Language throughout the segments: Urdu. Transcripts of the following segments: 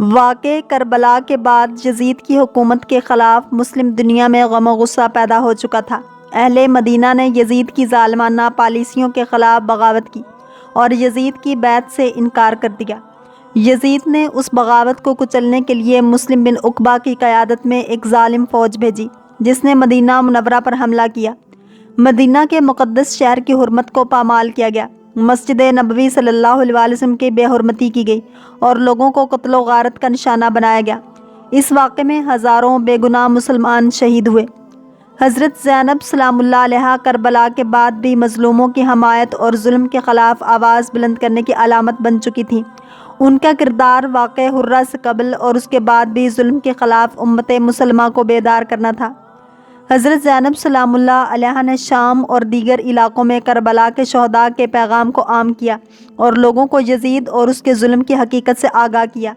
واقعہ کربلا کے بعد یزید کی حکومت کے خلاف مسلم دنیا میں غم و غصہ پیدا ہو چکا تھا۔ اہل مدینہ نے یزید کی ظالمانہ پالیسیوں کے خلاف بغاوت کی اور یزید کی بیعت سے انکار کر دیا۔ یزید نے اس بغاوت کو کچلنے کے لیے مسلم بن عقبہ کی قیادت میں ایک ظالم فوج بھیجی، جس نے مدینہ منورہ پر حملہ کیا۔ مدینہ کے مقدس شہر کی حرمت کو پامال کیا گیا، مسجد نبوی صلی اللہ علیہ وسلم کی بے حرمتی کی گئی اور لوگوں کو قتل و غارت کا نشانہ بنایا گیا۔ اس واقعے میں ہزاروں بے گناہ مسلمان شہید ہوئے۔ حضرت زینب سلام اللہ علیہا کربلا کے بعد بھی مظلوموں کی حمایت اور ظلم کے خلاف آواز بلند کرنے کی علامت بن چکی تھی۔ ان کا کردار واقعہ حرہ سے قبل اور اس کے بعد بھی ظلم کے خلاف امت مسلمہ کو بیدار کرنا تھا۔ حضرت زینب سلام اللہ علیہا نے شام اور دیگر علاقوں میں کربلا کے شہداء کے پیغام کو عام کیا اور لوگوں کو یزید اور اس کے ظلم کی حقیقت سے آگاہ کیا۔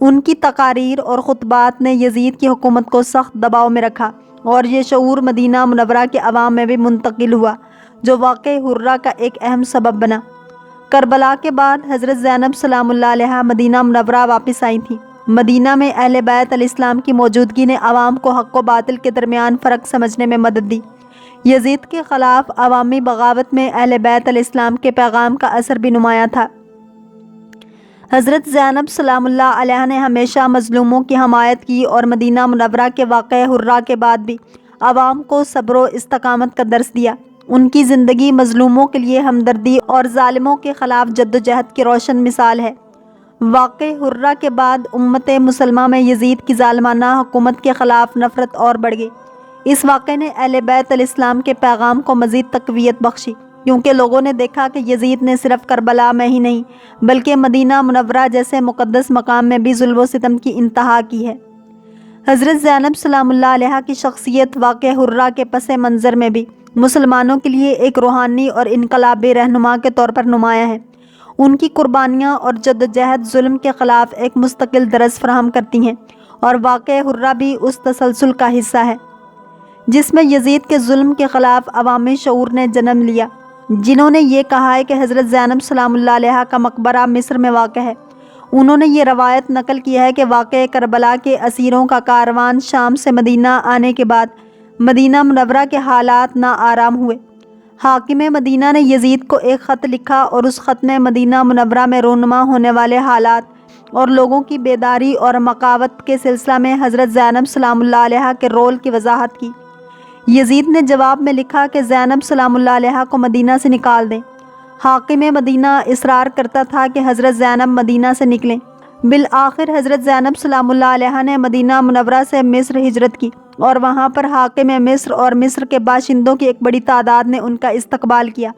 ان کی تقاریر اور خطبات نے یزید کی حکومت کو سخت دباؤ میں رکھا اور یہ شعور مدینہ منورہ کے عوام میں بھی منتقل ہوا، جو واقعہ حرہ کا ایک اہم سبب بنا۔ کربلا کے بعد حضرت زینب سلام اللہ علیہا مدینہ منورہ واپس آئی تھیں۔ مدینہ میں اہل بیت علیہ السلام کی موجودگی نے عوام کو حق و باطل کے درمیان فرق سمجھنے میں مدد دی۔ یزید کے خلاف عوامی بغاوت میں اہل بیت علیہ السلام کے پیغام کا اثر بھی نمایاں تھا۔ حضرت زینب سلام اللہ علیہا نے ہمیشہ مظلوموں کی حمایت کی اور مدینہ منورہ کے واقعہ حرہ کے بعد بھی عوام کو صبر و استقامت کا درس دیا۔ ان کی زندگی مظلوموں کے لیے ہمدردی اور ظالموں کے خلاف جدوجہد کی روشن مثال ہے۔ واقعہ حرہ کے بعد امت مسلمہ میں یزید کی ظالمانہ حکومت کے خلاف نفرت اور بڑھ گئی۔ اس واقعے نے اہل بیت علیہ السلام کے پیغام کو مزید تقویت بخشی، کیونکہ لوگوں نے دیکھا کہ یزید نے صرف کربلا میں ہی نہیں بلکہ مدینہ منورہ جیسے مقدس مقام میں بھی ظلم و ستم کی انتہا کی ہے۔ حضرت زینب سلام اللہ علیہا کی شخصیت واقعہ حرہ کے پس منظر میں بھی مسلمانوں کے لیے ایک روحانی اور انقلابی رہنما کے طور پر نمایاں ہے۔ ان کی قربانیاں اور جدوجہد ظلم کے خلاف ایک مستقل درس فراہم کرتی ہیں اور واقعہ حرہ بھی اس تسلسل کا حصہ ہے جس میں یزید کے ظلم کے خلاف عوامی شعور نے جنم لیا۔ جنہوں نے یہ کہا ہے کہ حضرت زینب سلام اللہ علیہا کا مقبرہ مصر میں واقع ہے، انہوں نے یہ روایت نقل کی ہے کہ واقعہ کربلا کے اسیروں کا کاروان شام سے مدینہ آنے کے بعد مدینہ منورہ کے حالات ناآرام ہوئے۔ حاکم مدینہ نے یزید کو ایک خط لکھا اور اس خط میں مدینہ منورہ میں رونما ہونے والے حالات اور لوگوں کی بیداری اور مقاوت کے سلسلہ میں حضرت زینب سلام اللہ علیہا کے رول کی وضاحت کی۔ یزید نے جواب میں لکھا کہ زینب سلام اللہ علیہا کو مدینہ سے نکال دیں۔ حاکم مدینہ اصرار کرتا تھا کہ حضرت زینب مدینہ سے نکلیں۔ بالآخر حضرت زینب سلام اللہ علیہا نے مدینہ منورہ سے مصر ہجرت کی اور وہاں پر حاکم مصر اور مصر کے باشندوں کی ایک بڑی تعداد نے ان کا استقبال کیا۔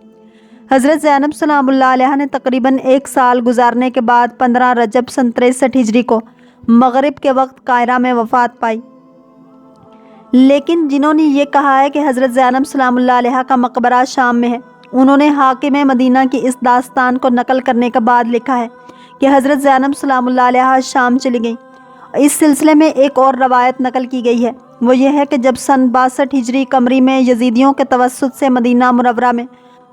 حضرت زینب سلام اللہ علیہا نے تقریباً 1 سال گزارنے کے بعد 15 رجب سن 63 ہجری کو مغرب کے وقت قاہرہ میں وفات پائی۔ لیکن جنہوں نے یہ کہا ہے کہ حضرت زینب سلام اللہ علیہا کا مقبرہ شام میں ہے، انہوں نے حاکم مدینہ کی اس داستان کو نقل کرنے کے بعد لکھا ہے کہ حضرت زینب سلام اللہ علیہا شام چلی گئیں۔ اس سلسلے میں ایک اور روایت نقل کی گئی ہے، وہ یہ ہے کہ جب سن 62 ہجری قمری میں یزیدیوں کے توسط سے مدینہ منورہ میں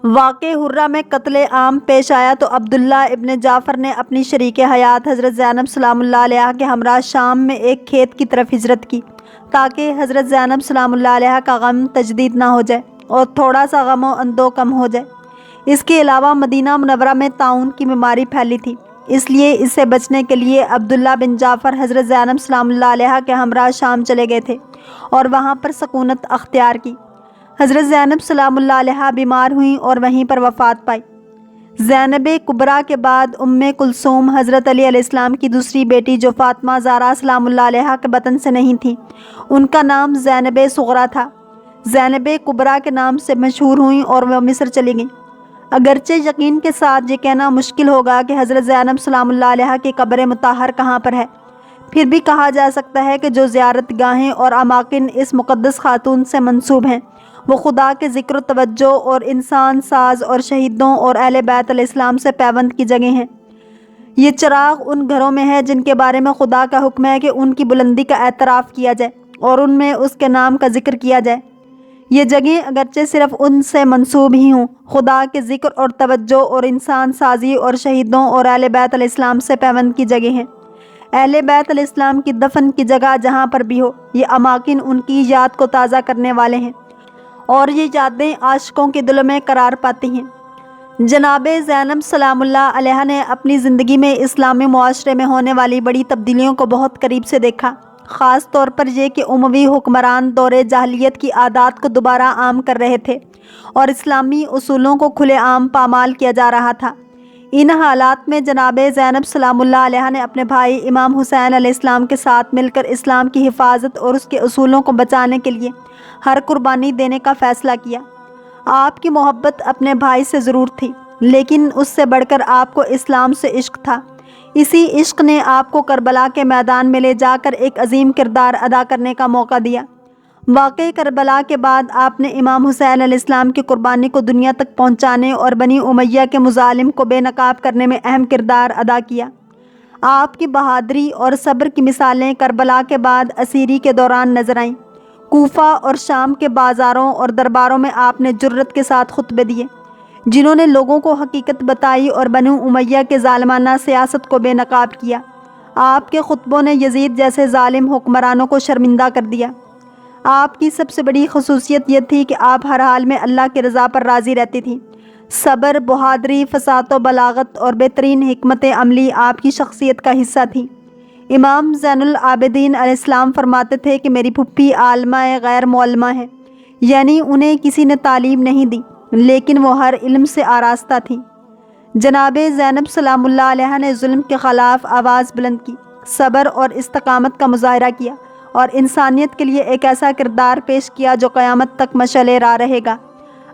واقع حرہ میں قتل عام پیش آیا تو عبداللہ ابن جعفر نے اپنی شریک حیات حضرت زینب سلام اللہ علیہا کے ہمراہ شام میں ایک کھیت کی طرف ہجرت کی تاکہ حضرت زینب سلام اللہ علیہا کا غم تجدید نہ ہو جائے اور تھوڑا سا غم و اندو کم ہو جائے۔ اس کے علاوہ مدینہ منورہ میں طاعون کی بیماری پھیلی تھی، اس لیے اس سے بچنے کے لیے عبداللہ بن جعفر حضرت زینب سلام اللہ علیہا کے ہمراہ شام چلے گئے تھے اور وہاں پر سکونت اختیار کی۔ حضرت زینب سلام اللہ علیہا بیمار ہوئیں اور وہیں پر وفات پائی۔ زینب کبریٰ کے بعد کلثوم حضرت علی علیہ السلام کی دوسری بیٹی جو فاطمہ زہرا سلام اللہ علیہا کے بطن سے نہیں تھی، ان کا نام زینب صغریٰ تھا۔ زینب کبریٰ کے نام سے مشہور ہوئیں اور وہ مصر چلی گئیں۔ اگرچہ یقین کے ساتھ یہ کہنا مشکل ہوگا کہ حضرت زینب سلام اللہ علیہا کی قبر مطہر کہاں پر ہے، پھر بھی کہا جا سکتا ہے کہ جو زیارت گاہیں اور اماکن اس مقدس خاتون سے منسوب ہیں وہ خدا کے ذکر و توجہ اور انسان ساز اور شہیدوں اور اہل بیت علیہ السلام سے پیوند کی جگہ ہیں۔ یہ چراغ ان گھروں میں ہے جن کے بارے میں خدا کا حکم ہے کہ ان کی بلندی کا اعتراف کیا جائے اور ان میں اس کے نام کا ذکر کیا جائے۔ یہ جگہیں اگرچہ صرف ان سے منسوب ہی ہوں، خدا کے ذکر اور توجہ اور انسان سازی اور شہیدوں اور اہل بیت علیہ السلام سے پیوند کی جگہ ہیں۔ اہل بیت علیہ السلام کی دفن کی جگہ جہاں پر بھی ہو، یہ اماکن ان کی یاد کو تازہ کرنے والے ہیں اور یہ یادیں عاشقوں کے دلوں میں قرار پاتی ہیں۔ جناب زینب سلام اللہ علیہ نے اپنی زندگی میں اسلامی معاشرے میں ہونے والی بڑی تبدیلیوں کو بہت قریب سے دیکھا، خاص طور پر یہ کہ اموی حکمران دور جاہلیت کی عادات کو دوبارہ عام کر رہے تھے اور اسلامی اصولوں کو کھلے عام پامال کیا جا رہا تھا۔ ان حالات میں جناب زینب سلام اللہ علیہ نے اپنے بھائی امام حسین علیہ السلام کے ساتھ مل کر اسلام کی حفاظت اور اس کے اصولوں کو بچانے کے لیے ہر قربانی دینے کا فیصلہ کیا۔ آپ کی محبت اپنے بھائی سے ضرور تھی، لیکن اس سے بڑھ کر آپ کو اسلام سے عشق تھا۔ اسی عشق نے آپ کو کربلا کے میدان میں لے جا کر ایک عظیم کردار ادا کرنے کا موقع دیا۔ واقعہ کربلا کے بعد آپ نے امام حسین علیہ السلام کی قربانی کو دنیا تک پہنچانے اور بنی امیہ کے مظالم کو بے نقاب کرنے میں اہم کردار ادا کیا۔ آپ کی بہادری اور صبر کی مثالیں کربلا کے بعد اسیری کے دوران نظر آئیں۔ کوفہ اور شام کے بازاروں اور درباروں میں آپ نے جرت کے ساتھ خطبے دیے، جنہوں نے لوگوں کو حقیقت بتائی اور بنو امیہ کے ظالمانہ سیاست کو بے نقاب کیا۔ آپ کے خطبوں نے یزید جیسے ظالم حکمرانوں کو شرمندہ کر دیا۔ آپ کی سب سے بڑی خصوصیت یہ تھی کہ آپ ہر حال میں اللہ کی رضا پر راضی رہتی تھیں۔ صبر، بہادری، فصاحت و بلاغت اور بہترین حکمت عملی آپ کی شخصیت کا حصہ تھی۔ امام زین العابدین علیہ السلام فرماتے تھے کہ میری پھپھی عالمہ غیر معلمہ ہے، یعنی انہیں کسی نے تعلیم نہیں دی، لیکن وہ ہر علم سے آراستہ تھیں۔ جناب زینب سلام اللہ علیہ نے ظلم کے خلاف آواز بلند کی، صبر اور استقامت کا مظاہرہ کیا اور انسانیت کے لیے ایک ایسا کردار پیش کیا جو قیامت تک مشعل راہ رہے گا۔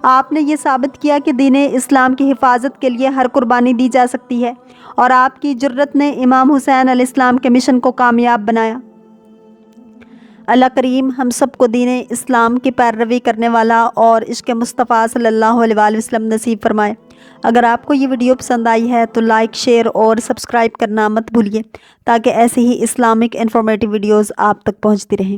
آپ نے یہ ثابت کیا کہ دین اسلام کی حفاظت کے لیے ہر قربانی دی جا سکتی ہے، اور آپ کی جرت نے امام حسین علیہ السلام کے مشن کو کامیاب بنایا۔ اللہ کریم ہم سب کو دین اسلام کی پیروی کرنے والا اور عشق مصطفیٰ صلی اللہ علیہ وآلہ وسلم نصیب فرمائے۔ اگر آپ کو یہ ویڈیو پسند آئی ہے تو لائک، شیئر اور سبسکرائب کرنا مت بھولیے، تاکہ ایسی ہی اسلامک انفارمیٹیو ویڈیوز آپ تک پہنچتی رہیں۔